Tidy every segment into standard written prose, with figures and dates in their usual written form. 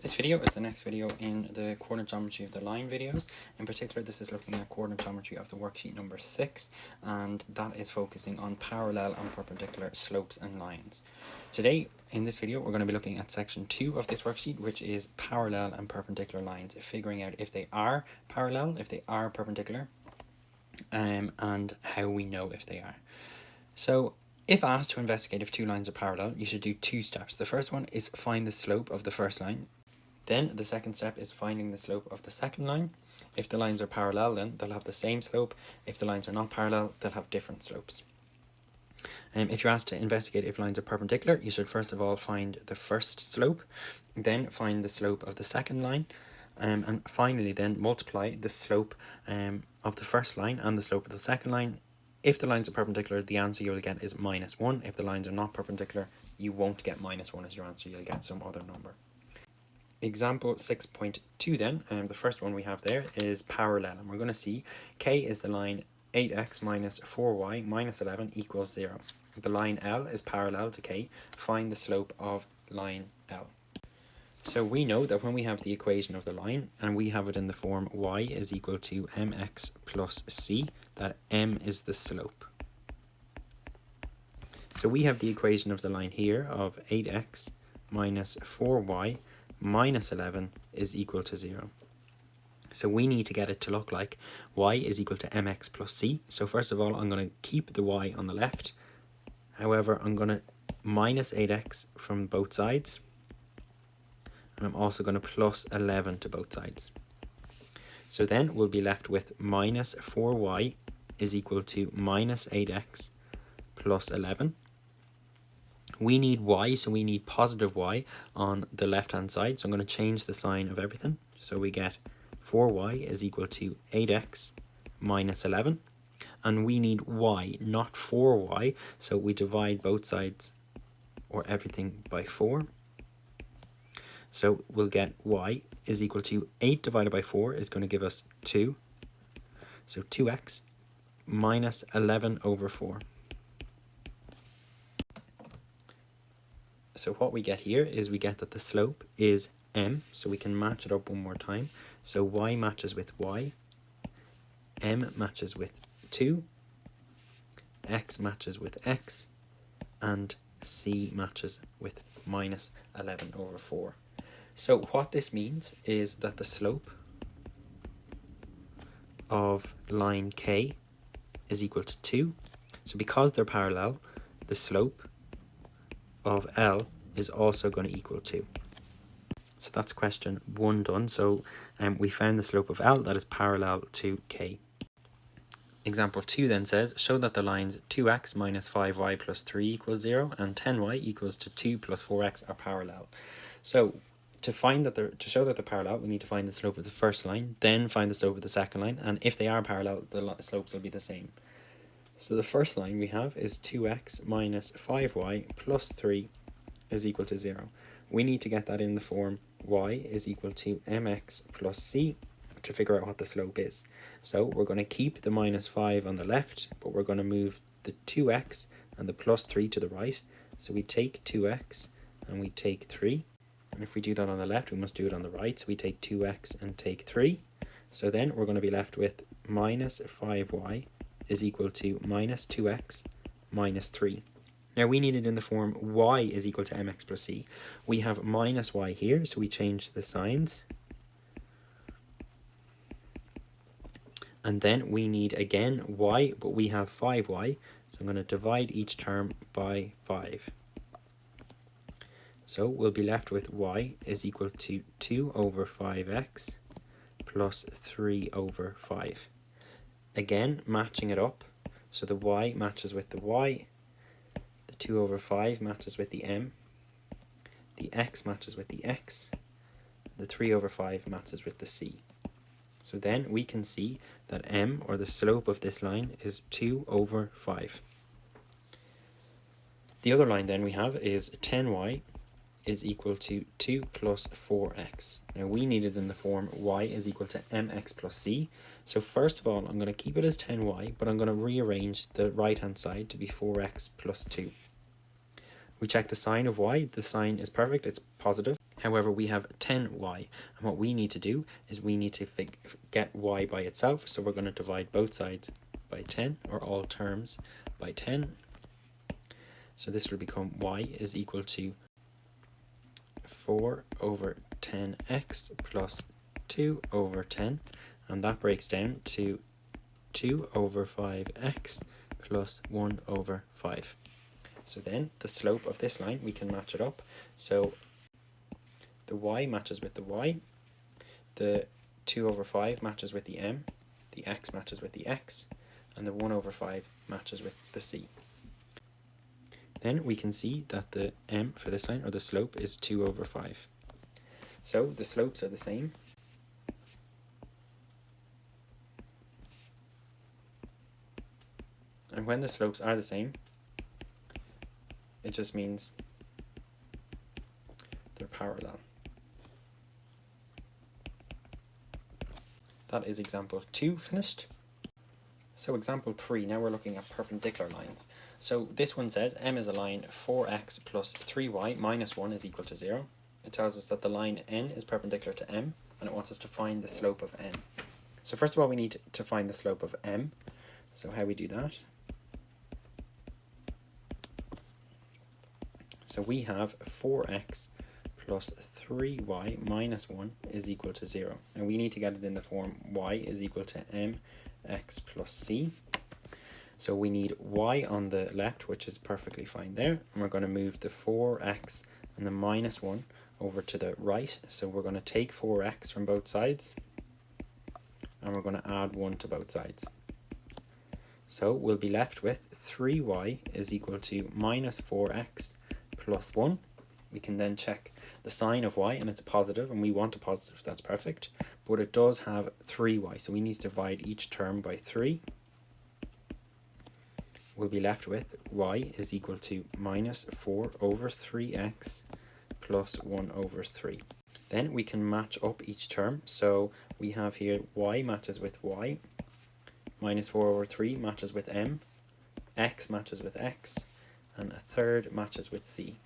This video is the next video in the coordinate geometry of the line videos. In particular, this is looking at coordinate geometry of the worksheet number 6, and that is focusing on parallel and perpendicular slopes and lines. Today, in this video, we're going to be looking at section 2 of this worksheet, which is parallel and perpendicular lines, figuring out if they are parallel, if they are perpendicular, and how we know if they are. So, if asked to investigate if two lines are parallel, you should do two steps. The first one is find the slope of the first line. Then the second step is finding the slope of the second line. If the lines are parallel, then they'll have the same slope. If the lines are not parallel, they'll have different slopes. If you're asked to investigate if lines are perpendicular, you should first of all find the first slope, then find the slope of the second line, and finally then multiply the slope of the first line and the slope of the second line. If the lines are perpendicular, the answer you'll get is -1. If the lines are not perpendicular, you won't get -1 as your answer, you'll get some other number. Example 6.2 then, the first one we have there is parallel, and we're going to see K is the line 8x minus 4y minus 11 equals 0. The line L is parallel to K. Find the slope of line L. So we know that when we have the equation of the line, and we have it in the form y is equal to mx plus c, that m is the slope. So we have the equation of the line here of 8x minus 4y minus 11 is equal to 0. So we need to get it to look like y is equal to mx plus c. So first of all, I'm going to keep the y on the left. However, I'm going to minus 8x from both sides. And I'm also going to plus 11 to both sides. So then we'll be left with minus 4y is equal to minus 8x plus 11. We need y, so we need positive y on the left hand side. So I'm going to change the sign of everything. So we get 4y is equal to 8x minus 11. And we need y, not 4y. So we divide both sides or everything by 4. So we'll get y is equal to 8 divided by 4 is going to give us 2. So 2x minus 11 over 4. So what we get here is we get that the slope is m, so we can match it up one more time. So y matches with y, m matches with 2, x matches with x, and c matches with minus 11 over 4. So what this means is that the slope of line K is equal to 2. So because they're parallel, the slope of L is also going to equal 2. So that's question 1 done. So we found the slope of L that is parallel to K. Example 2 then says, show that the lines 2x minus 5y plus 3 equals 0 and 10y equals to 2 plus 4x are parallel. So to show that they're parallel, we need to find the slope of the first line, then find the slope of the second line, and if they are parallel, the slopes will be the same. So the first line we have is 2x minus 5y plus 3 is equal to 0. We need to get that in the form y is equal to mx plus c to figure out what the slope is. So we're going to keep the minus 5 on the left, but we're going to move the 2x and the plus 3 to the right. So we take 2x and we take 3. And if we do that on the left, we must do it on the right. So we take 2x and take 3. So then we're going to be left with minus 5y is equal to minus 2x minus 3. Now we need it in the form y is equal to mx plus c. We have minus y here, so we change the signs. And then we need again y, but we have 5y. So I'm going to divide each term by 5. So we'll be left with y is equal to 2 over 5x plus 3 over 5. Again, matching it up. So the y matches with the y, the 2 over 5 matches with the m, the x matches with the x, the 3 over 5 matches with the c. So then we can see that m, or the slope of this line, is 2 over 5. The other line then we have is 10y is equal to 2 plus 4x. Now we need it in the form y is equal to mx plus c. So first of all, I'm going to keep it as 10y, but I'm going to rearrange the right hand side to be 4x plus 2. We check the sign of y. The sign is perfect, it's positive. However, we have 10y, and what we need to do is we need to get y by itself, so we're going to divide both sides by 10, or all terms by 10. So this will become y is equal to 4 over 10x plus 2 over 10, and that breaks down to 2 over 5x plus 1 over 5. So then the slope of this line, we can match it up. So the y matches with the y, the 2 over 5 matches with the m, the x matches with the x, and the 1 over 5 matches with the c. Then we can see that the m for this line, or the slope, is 2 over 5. So the slopes are the same. And when the slopes are the same, it just means they're parallel. That is example 2 finished. So example 3, now we're looking at perpendicular lines. So this one says m is a line 4x plus 3y minus 1 is equal to 0. It tells us that the line n is perpendicular to m, and it wants us to find the slope of n. So first of all, we need to find the slope of m. So how we do that? So we have 4x plus 3y minus 1 is equal to 0. And we need to get it in the form y is equal to mx plus c. So we need y on the left, which is perfectly fine there. And we're going to move the 4x and the minus 1 over to the right. So we're going to take 4x from both sides, and we're going to add 1 to both sides. So we'll be left with 3y is equal to minus 4x plus 1. We can then check the sign of y, and it's a positive, and we want a positive, that's perfect. But it does have 3y, so we need to divide each term by 3. We'll be left with y is equal to minus 4 over 3x plus 1 over 3. Then we can match up each term. So we have here y matches with y, minus 4 over 3 matches with m, x matches with x, and a third matches with c.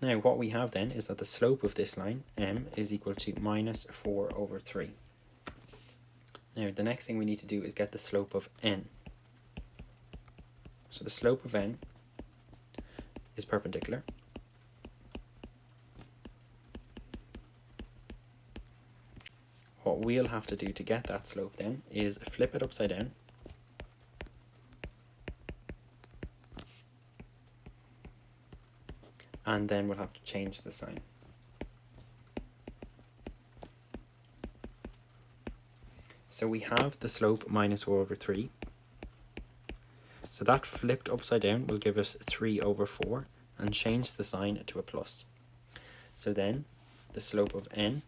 Now what we have then is that the slope of this line, m, is equal to minus 4 over 3. Now the next thing we need to do is get the slope of n. So the slope of n is perpendicular. What we'll have to do to get that slope then is flip it upside down. And then we'll have to change the sign. So we have the slope minus 4 over 3. So that flipped upside down will give us 3 over 4 and change the sign to a plus. So then the slope of n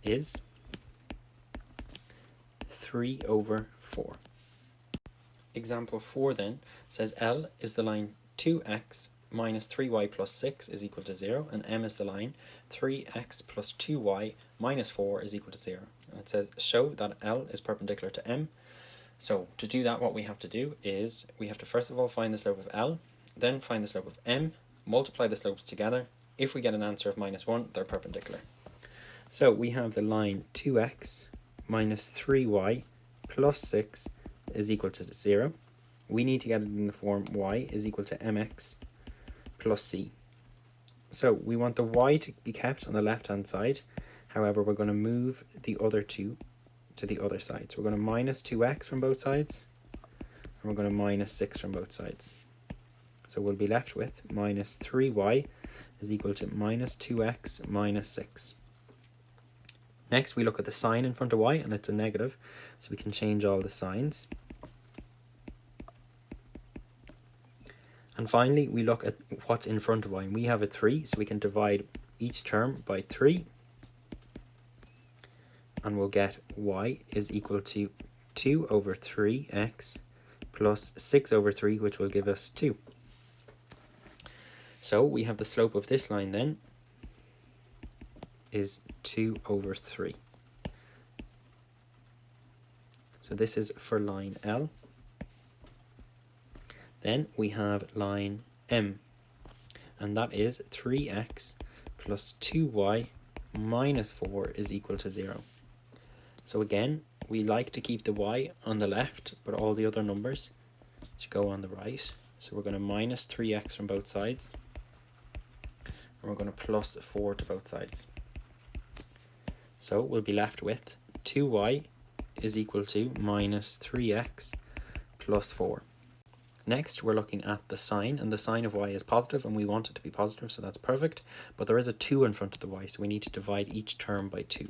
is 3 over 4. Example 4 then says L is the line 2x minus 3y plus 6 is equal to 0, and M is the line 3x plus 2y minus 4 is equal to 0. And it says show that L is perpendicular to M. So to do that, what we have to do is we have to first of all find the slope of L, then find the slope of M, multiply the slopes together. If we get an answer of minus 1, they're perpendicular. So we have the line 2x minus 3y plus 6 is equal to 0. We need to get it in the form y is equal to mx plus c. So we want the y to be kept on the left hand side. However, we're going to move the other two to the other side. So we're going to minus 2x from both sides, and we're going to minus 6 from both sides. So we'll be left with minus 3y is equal to minus 2x minus 6. Next, we look at the sign in front of y, and it's a negative, so we can change all the signs. And finally, we look at what's in front of y, and we have a 3, so we can divide each term by 3. And we'll get y is equal to 2 over 3x plus 6 over 3, which will give us 2. So we have the slope of this line then is 2 over 3. So this is for line L. Then we have line M, and that is 3x plus 2y minus 4 is equal to 0. So again, we like to keep the y on the left, but all the other numbers should go on the right. So we're going to minus 3x from both sides, and we're going to plus 4 to both sides. So we'll be left with 2y is equal to minus 3x plus 4. Next, we're looking at the sign, and the sign of y is positive, and we want it to be positive, so that's perfect. But there is a 2 in front of the y, so we need to divide each term by 2.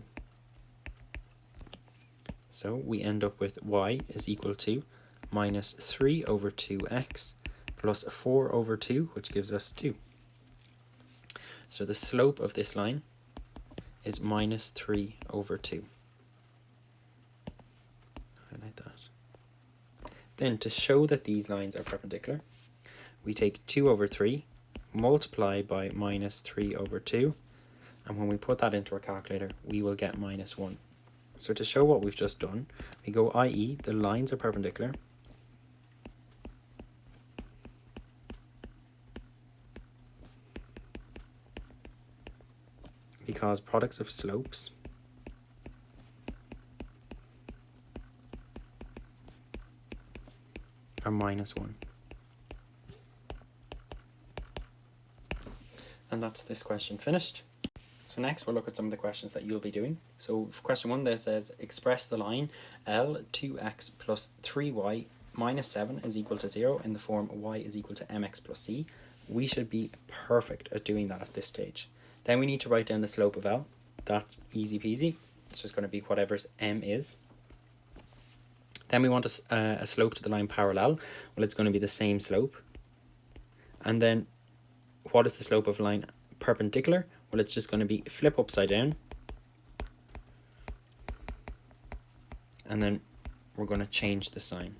So we end up with y is equal to minus 3 over 2x plus 4 over 2, which gives us 2. So the slope of this line is minus 3 over 2. Highlight that. Then to show that these lines are perpendicular, we take 2 over 3, multiply by minus 3 over 2, and when we put that into our calculator, we will get minus 1. So to show what we've just done, we go i.e. the lines are perpendicular, because products of slopes are minus 1. And that's this question finished. So next we'll look at some of the questions that you'll be doing. So for question 1, there says express the line L 2x plus 3y minus 7 is equal to 0 in the form y is equal to mx plus c. We should be perfect at doing that at this stage. Then we need to write down the slope of L. That's easy peasy. It's just going to be whatever m is. Then we want a slope to the line parallel. Well, it's going to be the same slope. And then what is the slope of line perpendicular? Well, it's just going to be flip upside down. And then we're going to change the sign.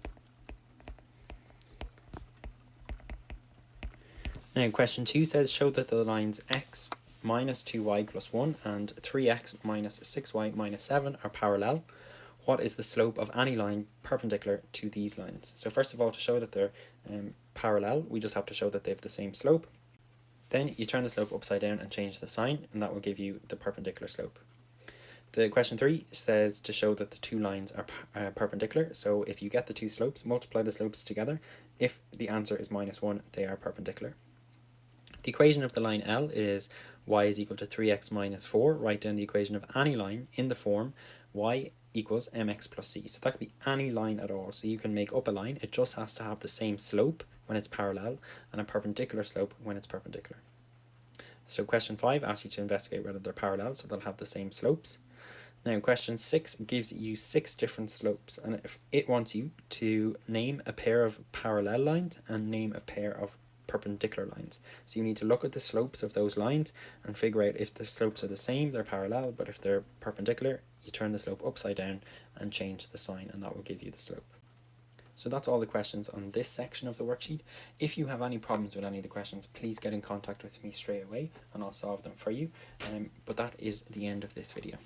Now, question 2 says show that the lines x minus 2y plus 1 and 3x minus 6y minus 7 are parallel. What is the slope of any line perpendicular to these lines? So first of all, to show that they're parallel, we just have to show that they have the same slope. Then you turn the slope upside down and change the sign, and that will give you the perpendicular slope. The question 3 says to show that the two lines are perpendicular. So if you get the two slopes, multiply the slopes together. If the answer is minus 1, they are perpendicular. The equation of the line L is y is equal to 3x minus 4. Write down the equation of any line in the form y equals mx plus c. So that could be any line at all. So you can make up a line. It just has to have the same slope when it's parallel and a perpendicular slope when it's perpendicular. So question 5 asks you to investigate whether they're parallel, so they'll have the same slopes. Now question 6 gives you 6 different slopes, and if it wants you to name a pair of parallel lines and name a pair of perpendicular lines. So you need to look at the slopes of those lines and figure out if the slopes are the same, they're parallel, but if they're perpendicular, you turn the slope upside down and change the sign, and that will give you the slope. So that's all the questions on this section of the worksheet. If you have any problems with any of the questions, please get in contact with me straight away and I'll solve them for you. But that is the end of this video.